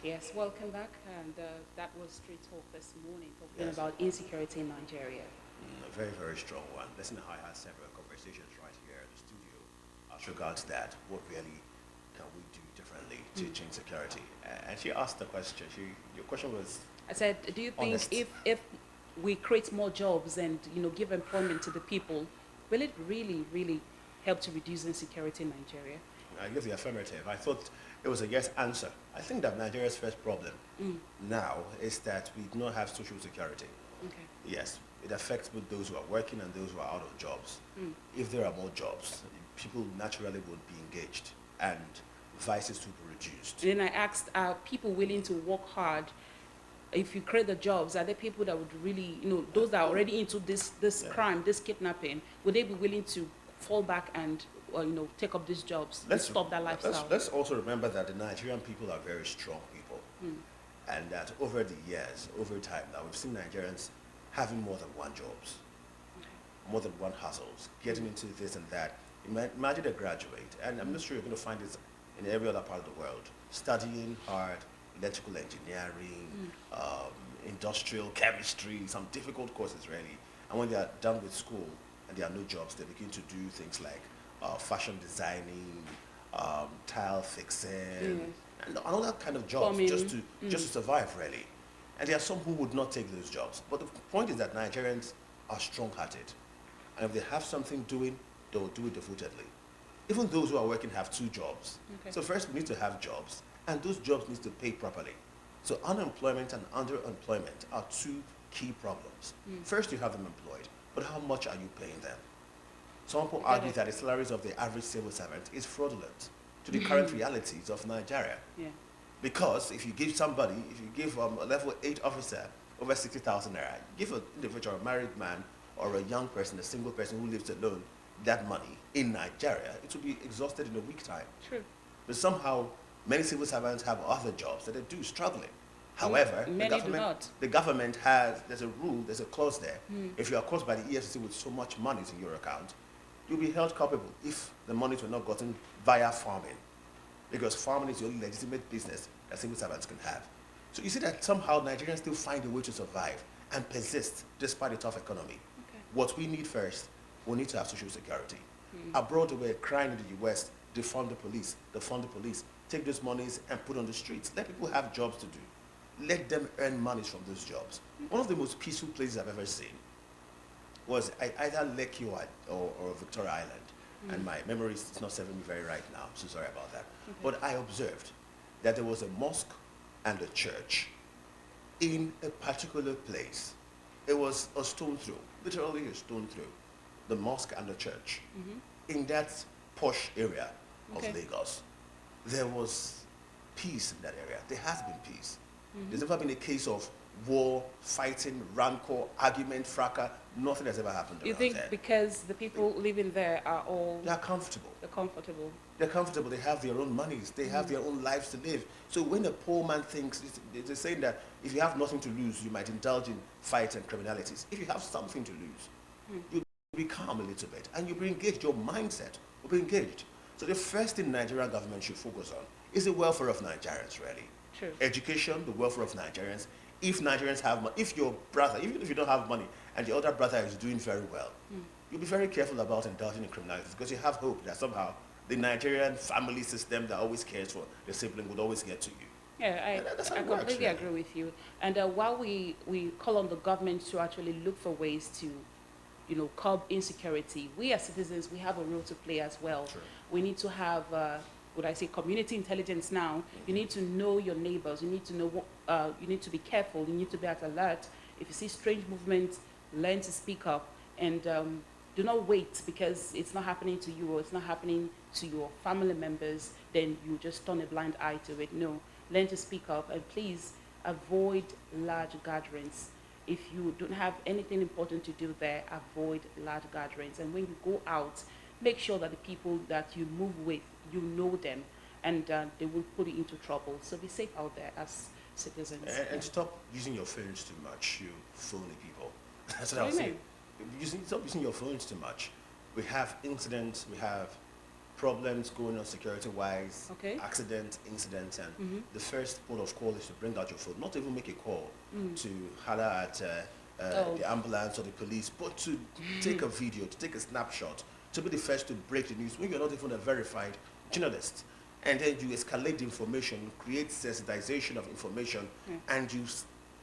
Yes, welcome back. And that was Street Talk this morning, talking Yes, about insecurity in Nigeria. a very, very strong one. Listen, I had several conversations right here in the studio as regards that. What really can we do differently to change security? And she asked the question. Your question was I said, do you think honest. if we create more jobs and give employment to the people, will it really, really help to reduce insecurity in Nigeria? I give the affirmative. I thought it was a yes answer. I think that Nigeria's first problem now is that we do not have social security. Okay. Yes, it affects both those who are working and those who are out of jobs. If there are more jobs, people naturally would be engaged and vices would be reduced. And then I asked, are people willing to work hard? If you create the jobs, are there people that would really, those that are already into this Yeah. crime, this kidnapping, would they be willing to fall back and, take up these jobs and stop that lifestyle? Let's also remember that the Nigerian people are very strong people. And that over the years, over time now, we've seen Nigerians having more than one jobs, more than one hustles, getting into this and that. Imagine a graduate, and I'm not sure you're going to find this in every other part of the world, studying hard, electrical engineering, industrial chemistry, some difficult courses really. And when they are done with school and there are no jobs, they begin to do things like fashion designing, tile fixing, and all that kind of jobs Plumbing. just to survive really. And there are some who would not take those jobs. But the point is that Nigerians are strong-hearted. And if they have something doing, they will do it devotedly. Even those who are working have two jobs. Okay. So first we need to have jobs, and those jobs need to pay properly. So unemployment and underemployment are two key problems. First, you have them employed, but how much are you paying them? Some people I get argue it. that the salaries of the average civil servant is fraudulent to the current realities of Nigeria. Yeah. Because if you give a level 8 officer over 60,000 naira, give an individual, a married man or a young person, a single person who lives alone, that money in Nigeria, it will be exhausted in a week time. True. But somehow, many civil servants have other jobs that they do struggling. However, Many do not. the government there's a rule, there's a clause there. If you are caught by the EFCC with so much money in your account, you'll be held culpable if the monies were not gotten via farming. Because farming is the only legitimate business that civil servants can have. So you see that somehow Nigerians still find a way to survive and persist despite a tough economy. Okay. What we need first, we need to have social security. Abroad, they were crying in the US, defund the police, take those monies and put on the streets. Let people have jobs to do. Let them earn monies from those jobs. One of the most peaceful places I've ever seen was either Lekki or Victoria Island. And my memory is not serving me very right now. I'm so sorry about that. Okay. But I observed that there was a mosque and a church in a particular place. It was a stone throw, literally a stone throw, the mosque and the church. In that posh area Okay. of Lagos, there was peace in that area. There has been peace. There's never been a case of war, fighting, rancor, argument, fracas. Nothing has ever happened You around think there. because the people living there are all They are comfortable. they're comfortable? They're comfortable. They have their own monies. They have their own lives to live. So when a poor man thinks, it's saying that if you have nothing to lose, you might indulge in fights and criminalities. If you have something to lose, you'll be calm a little bit and you'll be engaged. Your mindset will be engaged. So the first thing Nigerian government should focus on is the welfare of Nigerians, really. True. Education, the welfare of Nigerians. If Nigerians have money, if your brother, even if you don't have money, and your older brother is doing very well, you'll be very careful about indulging in criminality because you have hope that somehow the Nigerian family system that always cares for the sibling would always get to you. Yeah, That's how I it works, completely really. agree with you. And while we call on the government to actually look for ways to, curb insecurity, we as citizens, we have a role to play as well. True. We need to have, would I say, community intelligence now. You need to know your neighbors. You need to know what, you need to be careful. You need to be at alert. If you see strange movements, learn to speak up. And do not wait because it's not happening to you or it's not happening to your family members, then you just turn a blind eye to it. No, learn to speak up and please avoid large gatherings. If you don't have anything important to do there, avoid large gatherings. And when you go out, make sure that the people that you move with, you know them and they will put you into trouble. So be safe out there as citizens. And stop using your phones too much, you phony people. That's what What I was do you saying. Stop using your phones too much. We have incidents, we have problems going on security-wise, Okay. accidents, incidents, and the first port of call is to bring out your phone, not even make a call to holler at Oh. the ambulance or the police, but to take a video, to take a snapshot, to be the first to break the news when you're not even a verified journalist. And then you escalate the information, create sensitization of information, and you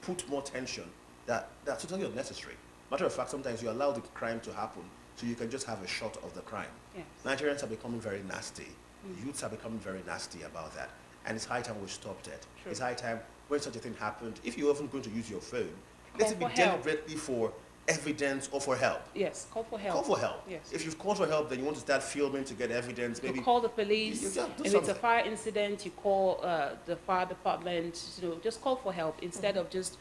put more tension that's totally unnecessary. Matter of fact, sometimes you allow the crime to happen so you can just have a shot of the crime. Yes. Nigerians are becoming very nasty. Youths are becoming very nasty about that. And it's high time we stopped it. True. It's high time when such a thing happened, if you're even going to use your phone, Call let it be for help. deliberately for evidence or for help. Yes, call for help. Call for help. Yes. If you've called for help, then you want to start filming to get evidence. Maybe You call the police. You do If it's a something. fire incident, you call the fire department. Just call for help instead of just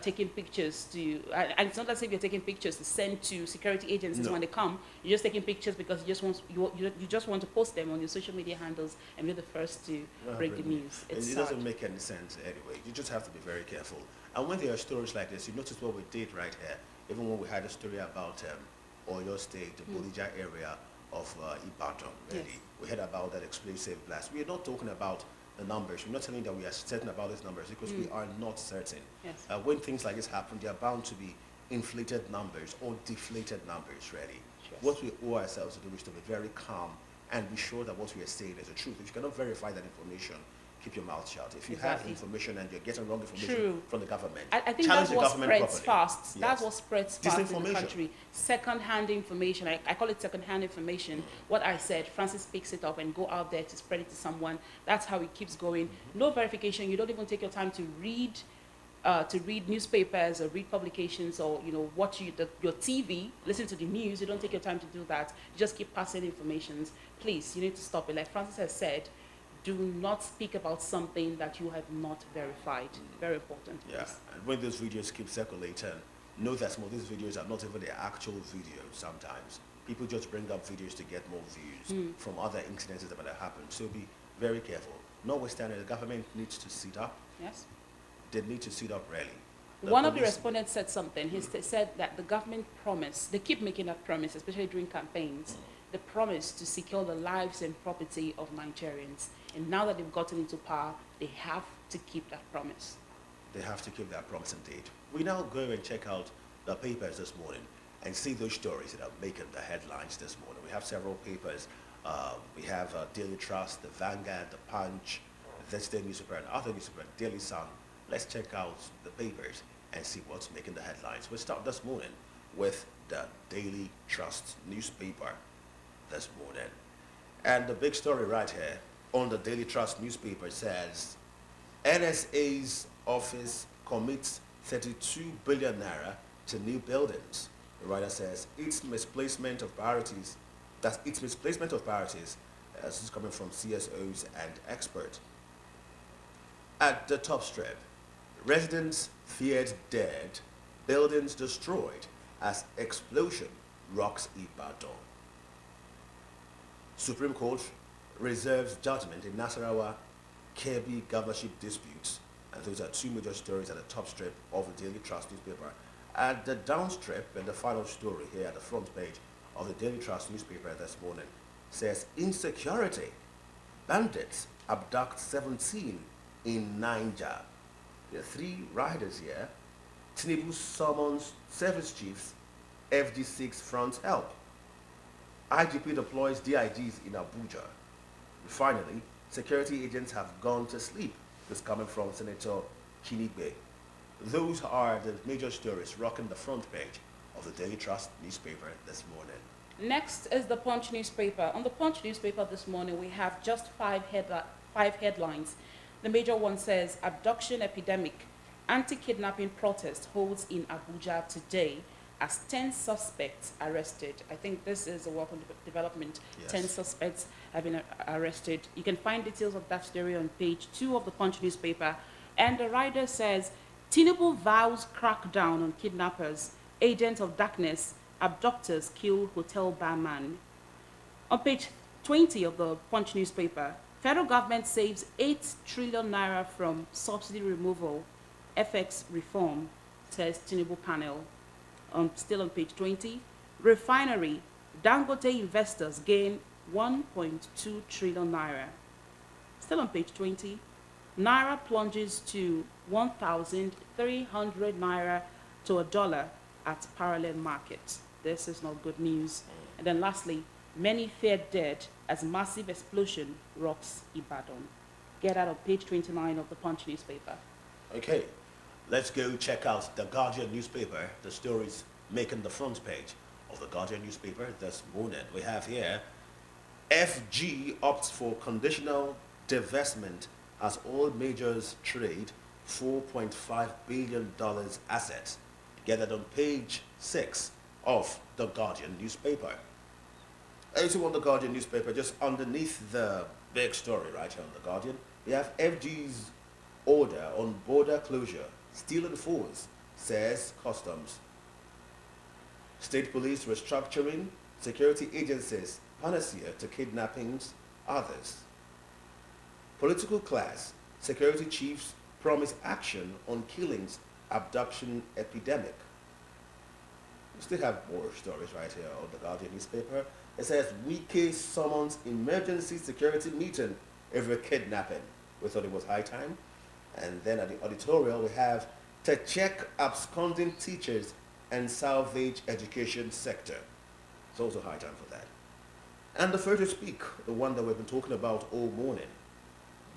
taking pictures and it's not as if you're taking pictures to send to security agencies No. when they come. You're just taking pictures because you just want to post them on your social media handles and be the first to break the news. It's It sad. doesn't make any sense anyway. You just have to be very careful. And when there are stories like this, you notice what we did right here. Even when we had a story about Oyo State, the Bolija area of Ibadan, really. Yes. We heard about that explosive blast. We are not talking about the numbers. We're not telling that we are certain about these numbers because we are not certain. Yes. When things like this happen, they are bound to be inflated numbers or deflated numbers, really. Yes. What we owe ourselves to do is to be very calm and be sure that what we are saying is the truth. If you cannot verify that information, keep your mouth shut. If you have Exactly. information and you're getting wrong information True. from the government, I think challenge that's the what government spreads properly. fast. That's Yes. what spreads fast in the Disinformation. country. Second-hand information. I call it second-hand information. What I said, Francis picks it up and go out there to spread it to someone. That's how it keeps going. No verification. You don't even take your time to read newspapers or read publications or watch your TV, listen to the news. You don't take your time to do that. You just keep passing informations. Please, you need to stop it. Like Francis has said, do not speak about something that you have not verified. Very important. Yeah, Please. and when those videos keep circulating, know that some of these videos are not even the actual videos sometimes. People just bring up videos to get more views from other incidences that might have happened. So be very careful. Notwithstanding, the government needs to sit up. Yes. They need to sit up really. One of the police- respondents said something. He said that the government promised, they keep making that promise, especially during campaigns, the promise to secure the lives and property of Nigerians. And now that they've gotten into power, they have to keep that promise. They have to keep that promise indeed. We now go and check out the papers this morning and see those stories that are making the headlines this morning. We have several papers. We have Daily Trust, the Vanguard, the Punch, This Day newspaper, and other newspaper, Daily Sun. Let's check out the papers and see what's making the headlines. We'll start this morning with the Daily Trust newspaper this morning. And the big story right here on the Daily Trust newspaper says, NSA's office commits 32 billion naira to new buildings. The writer says its misplacement of priorities, this is coming from CSOs and experts. At the top strip, residents feared dead, buildings destroyed as explosion rocks Ibadan. Supreme Court reserves judgment in Nasarawa Kebbi governorship disputes. And those are two major stories at the top strip of the Daily Trust newspaper. At the down strip, and the final story here at the front page of the Daily Trust newspaper this morning, says insecurity. Bandits abduct 17 in Niger. There are 3 riders here. Tinubu summons service chiefs, FD6 front help. IGP deploys DIGs in Abuja. Finally, security agents have gone to sleep. This coming from Senator Kinigbe. Those are the major stories rocking the front page of the Daily Trust newspaper this morning. Next is the Punch newspaper. On the Punch newspaper this morning, we have just 5 headlines. The major one says, abduction epidemic. Anti-kidnapping protest holds in Abuja today as 10 suspects arrested. I think this is a welcome development. Yes. 10 suspects have been arrested. You can find details of that story on page 2 of the Punch newspaper. And the writer says, Tinubu vows crackdown on kidnappers. Agents of darkness, abductors kill hotel barman. On page 20 of the Punch newspaper, federal government saves 8 trillion naira from subsidy removal, FX reform, says Tinubu panel. Still on page 20, refinery, Dangote investors gain 1.2 trillion naira. Still on page 20, naira plunges to 1,300 naira to a dollar at parallel market. This is not good news. And then lastly, many feared dead as massive explosion rocks Ibadan. Get out of page 29 of the Punch newspaper. Okay, let's go check out the Guardian newspaper. The stories making the front page of the Guardian newspaper this morning. We have here, FG opts for conditional divestment as all majors trade $4.5 billion assets. Gathered on page 6 of the Guardian newspaper. Also on the Guardian newspaper, just underneath the big story right here on the Guardian, we have FG's order on border closure still in force, says Customs. State police restructuring, security agencies panacea to kidnappings, others. Political class, security chiefs promise action on killings, abduction epidemic. We still have more stories right here on the Guardian newspaper. It says, Wike summons emergency security meeting over kidnapping. We thought it was high time. And then at the editorial, we have to check absconding teachers and salvage education sector. It's also high time for that. And the further speak, the one that we've been talking about all morning.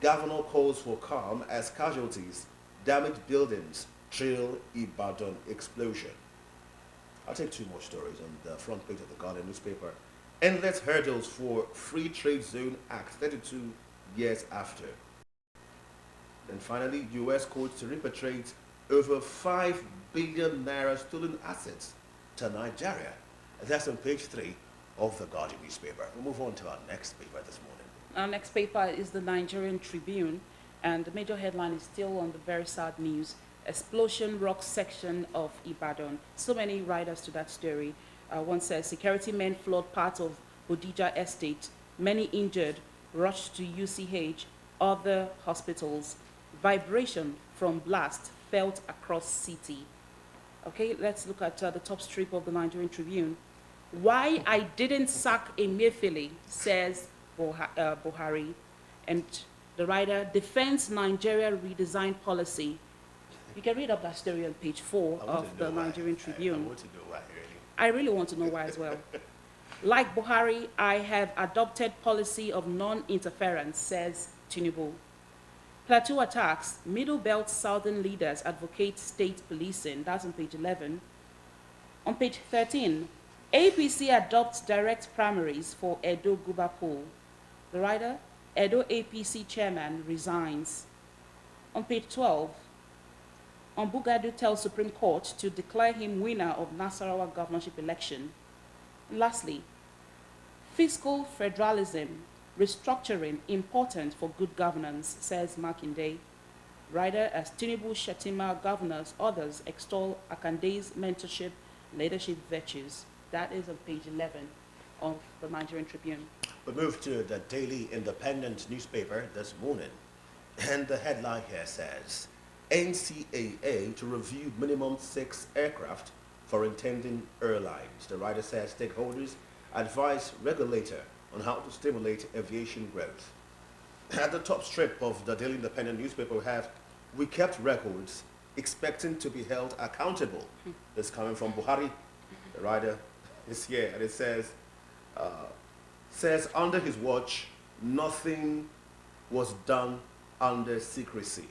Governor calls for calm as casualties, damaged buildings, trail Ibadan explosion. I'll take two more stories on the front page of the Guardian newspaper. Endless hurdles for Free Trade Zone Act 32 years after. And finally, U.S. courts to repatriate over 5 billion naira stolen assets to Nigeria. That's on page 3 of the Guardian newspaper. We'll move on to our next paper this morning. Our next paper is the Nigerian Tribune, and the major headline is still on the very sad news. Explosion rocks section of Ibadan. So many writers to that story. One says, security men flood part of Bodija estate. Many injured, rushed to UCH, other hospitals. Vibration from blast felt across city. Okay, let's look at the top strip of the Nigerian Tribune. Why I didn't sack Emefiele, says Buhari. And the writer defends Nigeria redesign policy. You can read up that story on page 4 of the Nigerian Tribune. I want to know why, really. I really want to know why as well. Like Buhari, I have adopted policy of non-interference, says Tinubu. Plateau attacks, Middle Belt Southern leaders advocate state policing. That's on page 11. On page 13, APC adopts direct primaries for Edo Guba poll. The writer, Edo APC chairman resigns. On page 12, Ombugadu tells Supreme Court to declare him winner of Nasarawa governorship election. And lastly, fiscal federalism, restructuring important for good governance, says Makinde. Writer, as Tinubu, Shetima, governors, others extol Akande's mentorship, leadership virtues. That is on page 11 of the Nigerian Tribune. We move to the Daily Independent newspaper this morning. And the headline here says, NCAA to review minimum 6 aircraft for intending airlines. The writer says stakeholders advise regulator on how to stimulate aviation growth. At the top strip of the Daily Independent newspaper, we kept records expecting to be held accountable. This coming from Buhari. The writer is here, and it says under his watch, nothing was done under secrecy.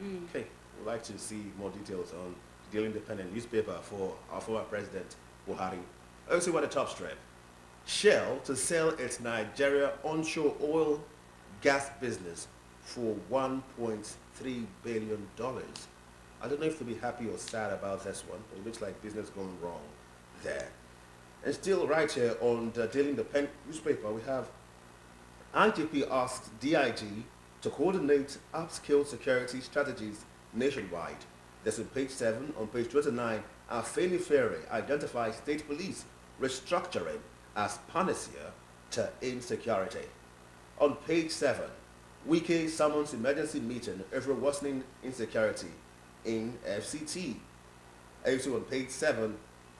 Okay, we'd like to see more details on the Daily Independent newspaper for our former president, Buhari. Also at the top strip, Shell to sell its Nigeria onshore oil gas business for $1.3 billion. I don't know if to be happy or sad about this one. It looks like business going wrong there. And still right here on the Daily Independent newspaper, we have IGP asks DIG to coordinate upskill security strategies nationwide. That's on page 7. On page 29, Afeni Ferry identifies state police restructuring as panacea to insecurity. On page 7, Wike summons emergency meeting over worsening insecurity in FCT. Also on page 7,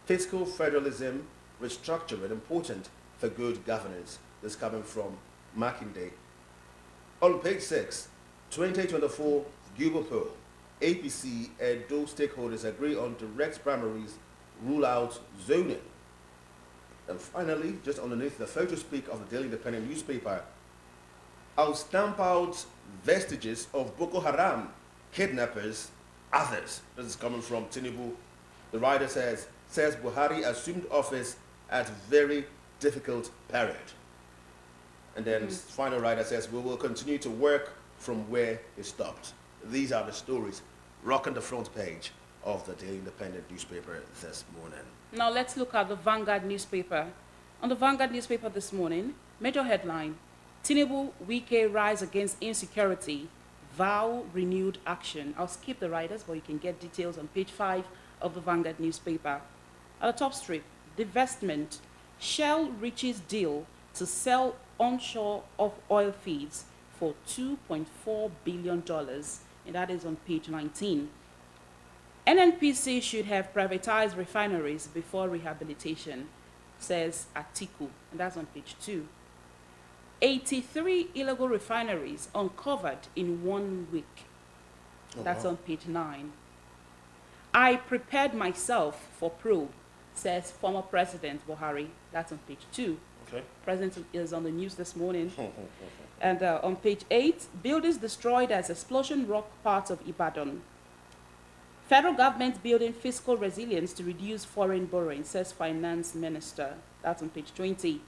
fiscal federalism restructuring important for good governance. This coming from Makinde. On page 6, 2024 Gilbert poll. APC and those stakeholders agree on direct primaries, rule out zoning. And finally, just underneath the photo speak of the Daily Independent newspaper, I'll stamp out vestiges of Boko Haram kidnappers, others. This is coming from Tinubu. The writer says Buhari assumed office at very difficult period. And then final writer says, we will continue to work from where it stopped. These are the stories rocking the front page of the Daily Independent newspaper this morning. Now let's look at the Vanguard newspaper. On the Vanguard newspaper this morning, major headline, Tinubu, Wike rise against insecurity, vow renewed action. I'll skip the writers, but you can get details on page 5 of the Vanguard newspaper. At the top strip, divestment, Shell reaches deal to sell onshore of oil feeds for $2.4 billion, and that is on page 19. NNPC should have privatized refineries before rehabilitation, says Atiku, and that's on page 2. 83 illegal refineries uncovered in 1 week. That's on page 9. I prepared myself for probe, says former President Buhari. That's on page 2. Okay. President is on the news this morning. And on page 8, buildings destroyed as explosion rock parts of Ibadan. Federal government building fiscal resilience to reduce foreign borrowing, says Finance Minister. That's on page 20.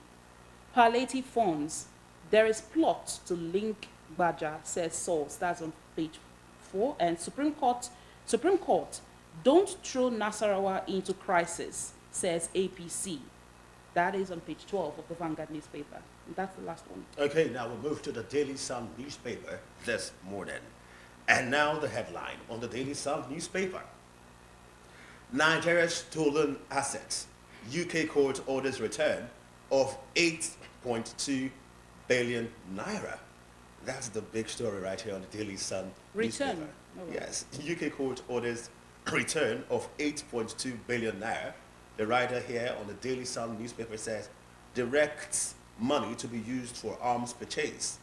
Palliative funds. There is plot to link Baja, says source. That's on page 4. And Supreme Court, don't throw Nasarawa into crisis, says APC. That is on page 12 of the Vanguard newspaper. And that's the last one. Okay, now we'll move to the Daily Sun newspaper this morning. And now the headline on the Daily Sun newspaper. Nigeria's stolen assets. UK court orders return of 8.2 billion naira. That's the big story right here on the Daily Sun Return. newspaper. Oh, wow. Yes, UK court orders return of 8.2 billion naira. The writer here on the Daily Sun newspaper says directs money to be used for arms purchase.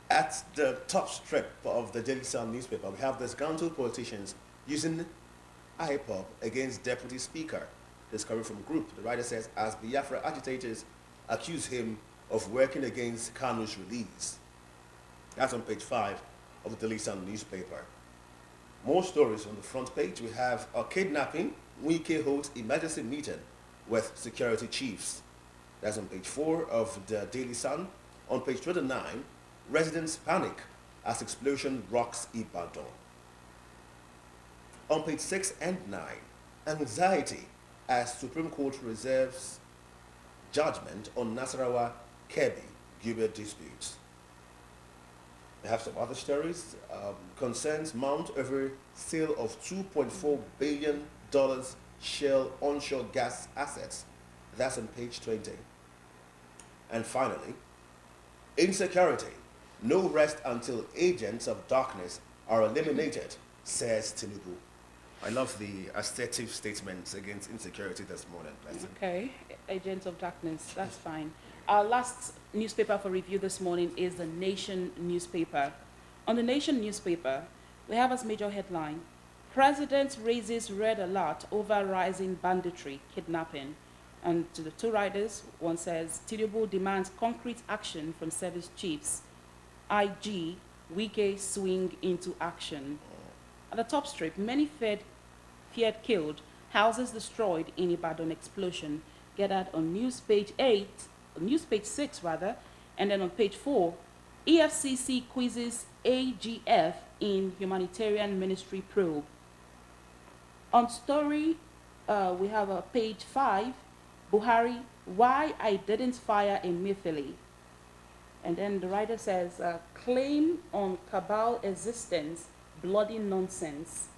At the top strip of the Daily Sun newspaper, we have disgruntled politicians using IPOB against Deputy Speaker. This coming from Group. The writer says, as Biafra agitators accuse him of working against Kanu's release. That's on page 5 of the Daily Sun newspaper. More stories on the front page. We have a kidnapping. Wike holds emergency meeting with security chiefs. That's on page 4 of the Daily Sun. On page 29, residents panic as explosion rocks Ibadan. On page 6 and 9, anxiety as Supreme Court reserves judgment on Nasarawa Kebbi Gilbert disputes. We have some other stories. Concerns mount over sale of $2.4 billion Shell onshore gas assets. That's on page 20. And finally, insecurity. No rest until agents of darkness are eliminated, says Tinubu. I love the assertive statements against insecurity this morning. Okay, agents of darkness, that's fine. Our last newspaper for review this morning is the Nation newspaper. On the Nation newspaper, we have as major headline, President raises red alert over rising banditry, kidnapping. And to the two writers, one says, Tinubu demands concrete action from service chiefs. IG, Wike swing into action. At the top strip, many feared killed, houses destroyed in Ibadan explosion. Get that on news page 6 rather, and then on page 4, EFCC quizzes AGF in humanitarian ministry probe. On story, we have a page 5, Buhari, why I didn't fire immediately. And then the writer says, claim on cabal existence, bloody nonsense.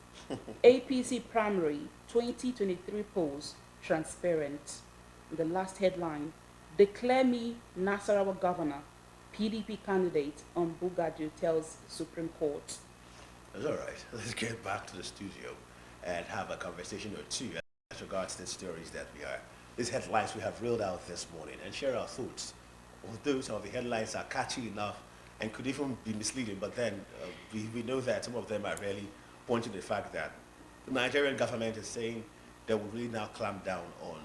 APC primary 2023 polls, transparent. The last headline, declare me Nasarawa governor, PDP candidate on Bugaju tells Supreme Court. That's all right. Let's get back to the studio and have a conversation or two as regards to the stories that we are these headlines we have reeled out this morning and share our thoughts. Although some of the headlines are catchy enough and could even be misleading, but then we know that some of them are really pointing to the fact that the Nigerian government is saying they will really now clamp down on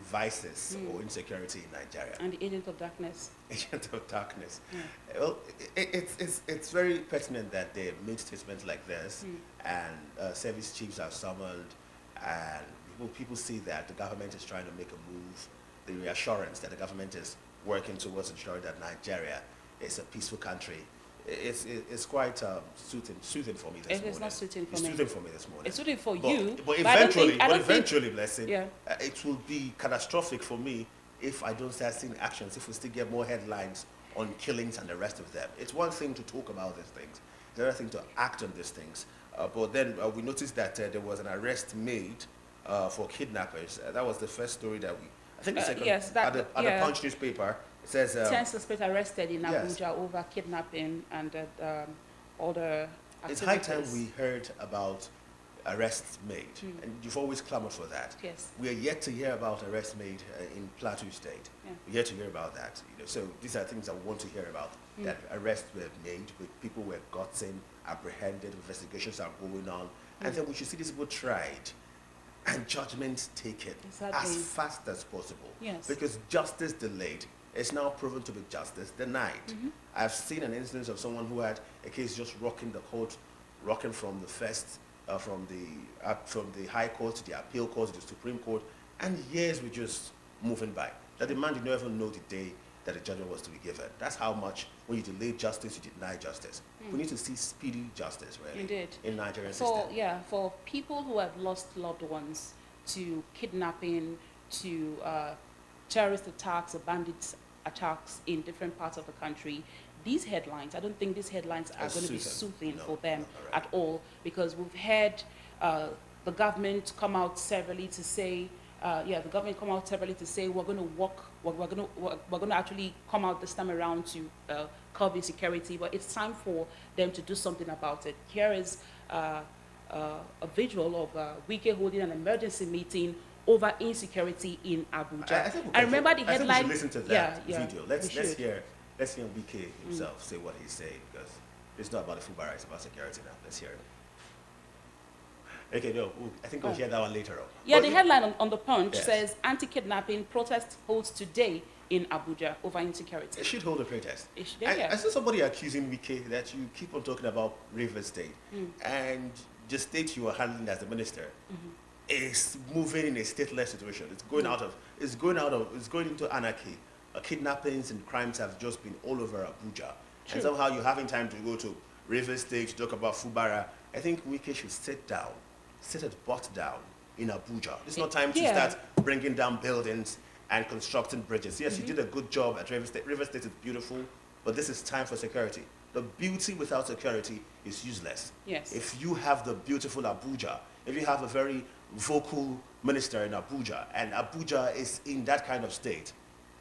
vices or insecurity in Nigeria. And the agent of darkness. Agent of darkness. Well, it's very pertinent that they made statements like this, and service chiefs are summoned, and people see that the government is trying to make a move, the reassurance that the government is working towards ensuring that Nigeria is a peaceful country. It's quite soothing for me this morning. It's not soothing for It's me. soothing for me this morning. It's soothing for you. But I don't eventually, think- I don't think- eventually, blessing, Yeah. it will be catastrophic for me if I don't start seeing actions, if we still get more headlines on killings and the rest of them. It's one thing to talk about these things. It's another thing to act on these things. But then we noticed that there was an arrest made for kidnappers. That was the first story that I think the second, yes, at the yeah. Punch newspaper, it says, 10 suspects arrested in yes. Abuja over kidnapping and other it's activities. high time we heard about arrests made, and you've always clamored for that. Yes. We are yet to hear about arrests made in Plateau State. Yeah. We're yet to hear about that. So these are things I want to hear about, that arrests were made, people were gotten, apprehended, investigations are going on, and then we should see these people tried and judgment taken Exactly. as fast as possible. Yes. Because justice delayed is now proven to be justice denied. I've seen an instance of someone who had a case just rocking the court, rocking from the first, from the High Court to the Appeal Court to the Supreme Court, and years were just moving by. That the man did not even know the day that the judgment was to be given. That's how much, when you delay justice, you deny justice. We need to see speedy justice, really, Indeed. in Nigerian system. For people who have lost loved ones to kidnapping, to terrorist attacks or bandits attacks in different parts of the country, these headlines, I don't think these headlines are going to be soothing No, for them not really. at all, because we've had the government come out severally to say, the government come out severally to say we're going to work, we're going to actually come out this time around to curb insecurity, but it's time for them to do something about it. Here is a visual of Wike holding an emergency meeting over insecurity in Abuja. I remember the I headline. think we should listen to that Yeah, video. Let's we should. hear Wike himself say what he's saying, because it's not about the Fubara, it's about security now. Let's hear it. Okay, no, I think we'll hear that one later on. Yeah, But the headline on the Punch Yes. says anti-kidnapping protest holds today in Abuja over insecurity. it should hold a protest. It should, yeah. I saw somebody accusing Wike that you keep on talking about Rivers State, and the state you are handling as the minister is moving in a stateless situation. It's going into anarchy. Kidnappings and crimes have just been all over Abuja. True. And somehow you're having time to go to Rivers State to talk about Fubara. I think Wike should sit his butt down in Abuja. It's not time to Yeah. start bringing down buildings and constructing bridges. Yes, you did a good job at Rivers State. Rivers State is beautiful, but this is time for security. The beauty without security is useless. Yes. If you have the beautiful Abuja, if you have a very vocal minister in Abuja, and Abuja is in that kind of state,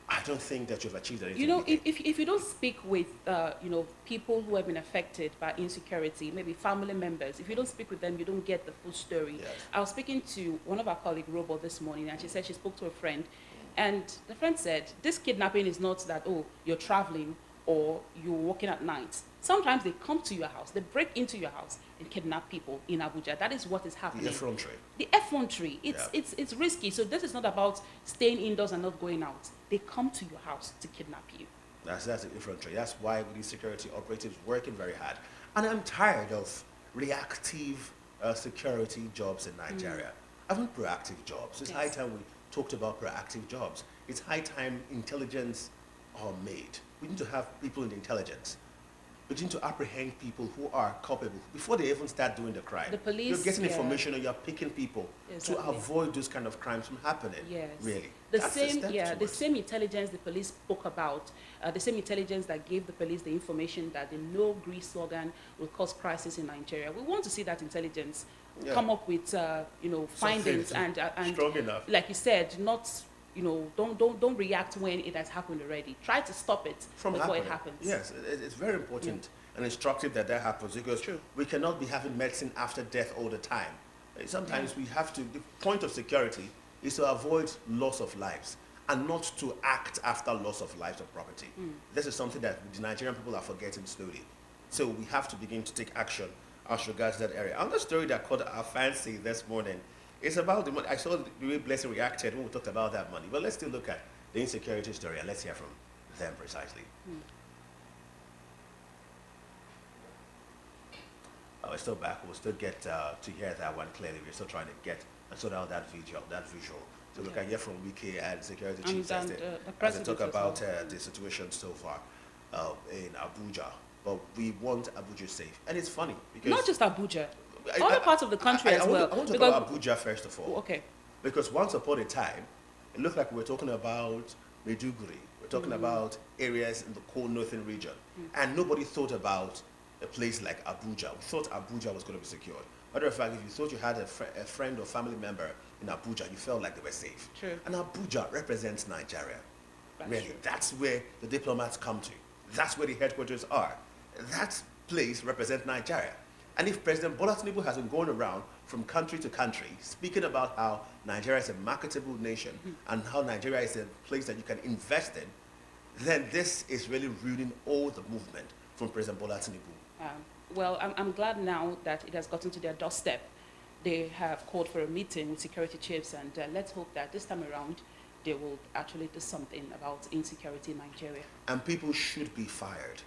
I don't think that you've achieved anything. You know, with it. if you don't speak with, people who have been affected by insecurity, maybe family members, if you don't speak with them, you don't get the full story. Yes. I was speaking to one of our colleagues, Robo, this morning, and she said she spoke to a friend, and the friend said, this kidnapping is not that, oh, you're traveling or you're working at night. Sometimes they come to your house, they break into your house and kidnap people in Abuja. That is what is happening. The effrontery. The effrontery, it's risky. So this is not about staying indoors and not going out. They come to your house to kidnap you. That's the effrontery. That's why these security operatives working very hard. And I'm tired of reactive security jobs in Nigeria. I want proactive jobs. It's Yes. high time we talked about proactive jobs. It's high time intelligence are made. We need to have people in the intelligence begin to apprehend people who are culpable before they even start doing the crime. The police, You're getting yeah. information and you're picking people Exactly. to avoid those kind of crimes from happening. Yes. Really. The That's same, step the towards. same intelligence the police spoke about, the same intelligence that gave the police the information that the no grease slogan will cause crisis in Nigeria. We want to see that intelligence Yeah. come up with, findings Something and strong enough. like you said, not, don't react when it has happened already. Try to stop it From before happening. it happens. Yes, it's very important and instructive that happens, because True. we cannot be having medicine after death all the time. Sometimes we have to, the point of security is to avoid loss of lives and not to act after loss of lives or property. This is something that the Nigerian people are forgetting slowly. So we have to begin to take action as regards that area. Another story that caught our fancy this morning is about the money. I saw the way Blessing reacted when we talked about that money. But let's still look at the insecurity story and let's hear from them precisely. We're still back. We'll still get to hear that one clearly. We're still trying to get and sort out that visual. So we can hear from Wike and security chiefs as they talk about the situation so far in Abuja. But we want Abuja safe. And it's funny because... Not just Abuja, other parts of the country as well. I want to talk about Abuja first of all. Okay. Because once upon a time, it looked like we were talking about Maiduguri. We're talking about areas in the cold northern region. And nobody thought about a place like Abuja. We thought Abuja was going to be secured. Matter of fact, if you thought you had a friend or family member in Abuja, you felt like they were safe. True. And Abuja represents Nigeria. That's Really, true. that's where the diplomats come to. That's where the headquarters are. That place represents Nigeria. And if President Bola Tinubu has been going around from country to country speaking about how Nigeria is a marketable nation and how Nigeria is a place that you can invest in, then this is really ruining all the movement from President Bola Tinubu. Well, I'm glad now that it has gotten to their doorstep. They have called for a meeting with security chiefs, and let's hope that this time around they will actually do something about insecurity in Nigeria. And people should be fired.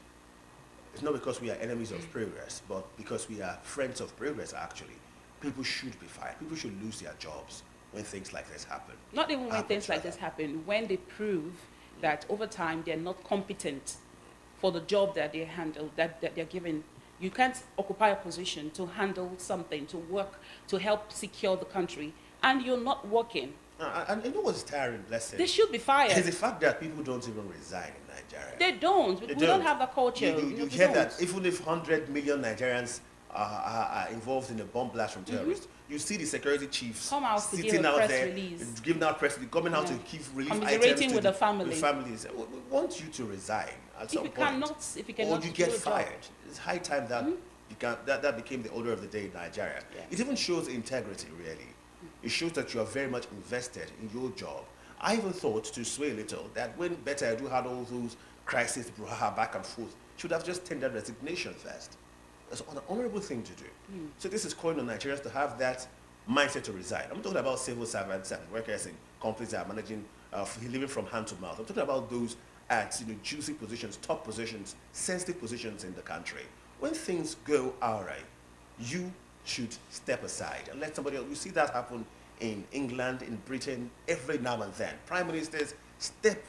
It's not because we are enemies of progress, but because we are friends of progress, actually. People should be fired. People should lose their jobs when things like this happen. Not even when things like this happen, when they prove that over time they're not competent for the job that they handle, that they're given. You can't occupy a position to handle something, to work, to help secure the country, and you're not working. And you know what's tiring, Blessing? They should be fired. It's the fact that people don't even resign in Nigeria. They don't. They We don't have that culture. You We hear don't. that even if 100 million Nigerians are involved in a bomb blast from terrorists, you see the security chiefs Come out to give sitting a out press there, release. giving out press release, coming out to Yeah. give relief Commiserating items to with the family. with families. We want you to resign at some If you point. cannot, if you Or cannot you do get a job. fired. It's high time that that became the order of the day in Nigeria. Yeah. It even shows integrity, really. It shows that you are very much invested in your job. I even thought, to sway a little, that when Betta Edu had all those crises, brouhaha, back and forth, should have just tendered resignation first. That's an honorable thing to do. So this is calling on Nigerians to have that mindset to resign. I'm talking about civil servants and workers in companies that are managing, living from hand to mouth. I'm talking about those at juicy positions, top positions, sensitive positions in the country. When things go all right, you should step aside and let somebody else. You see that happen in England, in Britain, every now and then. Prime ministers step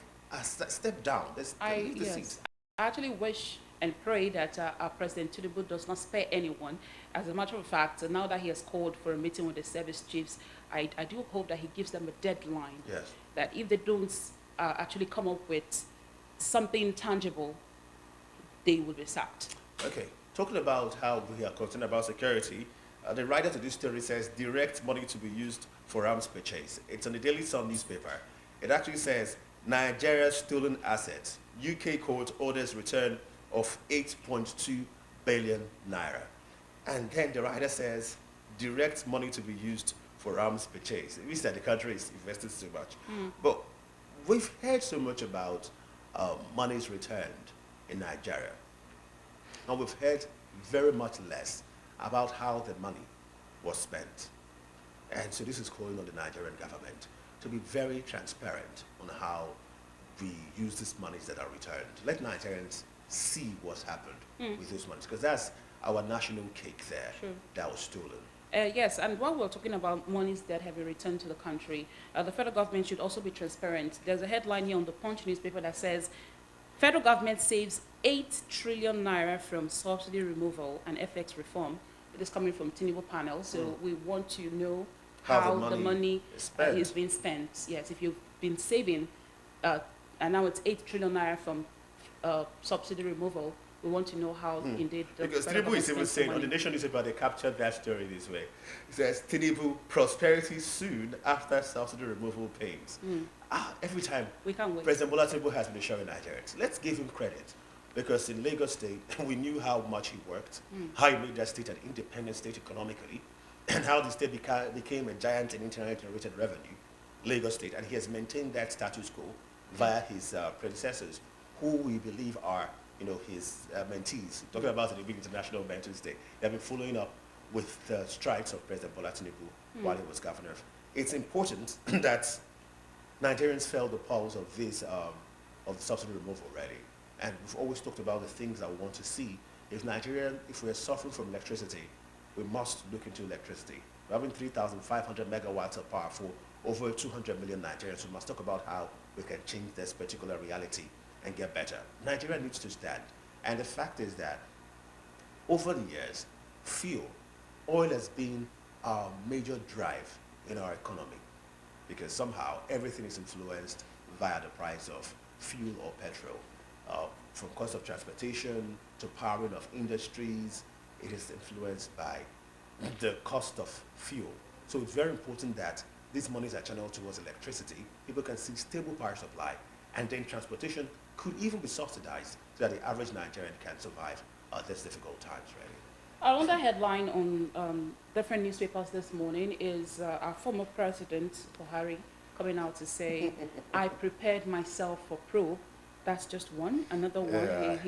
down. Leave the seat. I actually wish and pray that our President Tinubu does not spare anyone. As a matter of fact, now that he has called for a meeting with the service chiefs, I do hope that he gives them a deadline. Yes. That if they don't actually come up with something tangible, they will be sacked. Okay. Talking about how we are concerned about security, the writer to this story says direct money to be used for arms purchase. It's on the Daily Sun newspaper. It actually says Nigeria's stolen assets. UK court orders return of 8.2 billion naira. And then the writer says direct money to be used for arms purchase. It means that the country is invested so much. But we've heard so much about monies returned in Nigeria. And we've heard very much less about how the money was spent. And so this is calling on the Nigerian government to be very transparent on how we use these monies that are returned. Let Nigerians see what's happened with those monies, because that's our national cake there that was stolen. Yes, and while we're talking about monies that have been returned to the country, the federal government should also be transparent. There's a headline here on the Punch newspaper that says, federal government saves 8 trillion naira from subsidy removal and FX reform. It is coming from Tinubu panel, so we want to know how the money is being spent. Yes, if you've been saving, and now it's 8 trillion naira from subsidy removal, we want to know how indeed the Because federal Tinubu is even government spends the saying, on money. the Nation newspaper, they captured that story this way. It says, Tinubu, prosperity soon after subsidy removal pains. Every time We can't wait. President Bola Tinubu has been assuring Nigerians, let's give him credit. Because in Lagos State, we knew how much he worked, how he made that state an independent state economically, and how the state became a giant in internally generated revenue. Lagos State, and he has maintained that status quo via his predecessors, who we believe are, his mentees. Talking about the big International Mentors Day, they have been following up with the strikes of President Bola Tinubu while he was governor. It's important that Nigerians felt the pulse of this, of the subsidy removal already. And we've always talked about the things that we want to see. If we're suffering from electricity, we must look into electricity. We're having 3,500 megawatts of power for over 200 million Nigerians. We must talk about how we can change this particular reality and get better. Nigeria needs to stand. And the fact is that over the years, oil has been our major drive in our economy, because somehow everything is influenced via the price of fuel or petrol. From cost of transportation to powering of industries, it is influenced by the cost of fuel. So it's very important that these monies are channeled towards electricity. People can see stable power supply, and then transportation could even be subsidized so that the average Nigerian can survive these difficult times, really. Another headline on different newspapers this morning is our former president, Buhari, coming out to say, I prepared myself for probe. That's just one. Another one,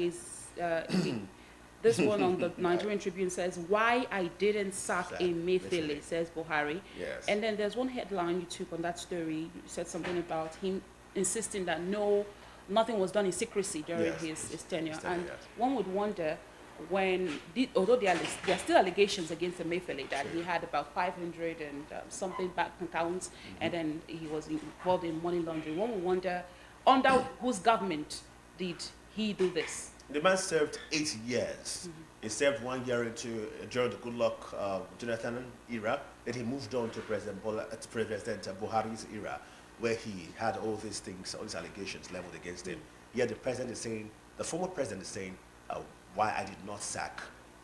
this one on the Nigerian Tribune says, why I didn't sack Emefiele, says Buhari. Yes. And then there's one headline you took on that story. You said something about him insisting that nothing was done in secrecy during his tenure. And one would wonder, although there are still allegations against Emefiele that he had about 500 and something bank accounts, and then he was involved in money laundering. One would wonder, under whose government did he do this? The man served 8 years. He served 1 year during the Goodluck Jonathan era. Then he moved on to President Buhari's era, where he had all these things, all these allegations leveled against him. Yet the former president is saying, why I did not sack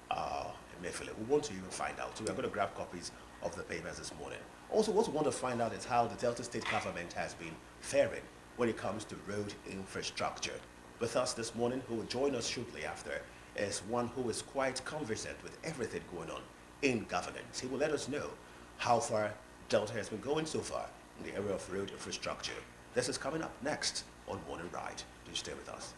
Emefiele. We want to even find out. So we're going to grab copies of the papers this morning. Also, what we want to find out is how the Delta State government has been faring when it comes to road infrastructure. With us this morning, who will join us shortly after, is one who is quite conversant with everything going on in governance. He will let us know how far Delta has been going so far in the area of road infrastructure. This is coming up next on Morning Ride. Do stay with us.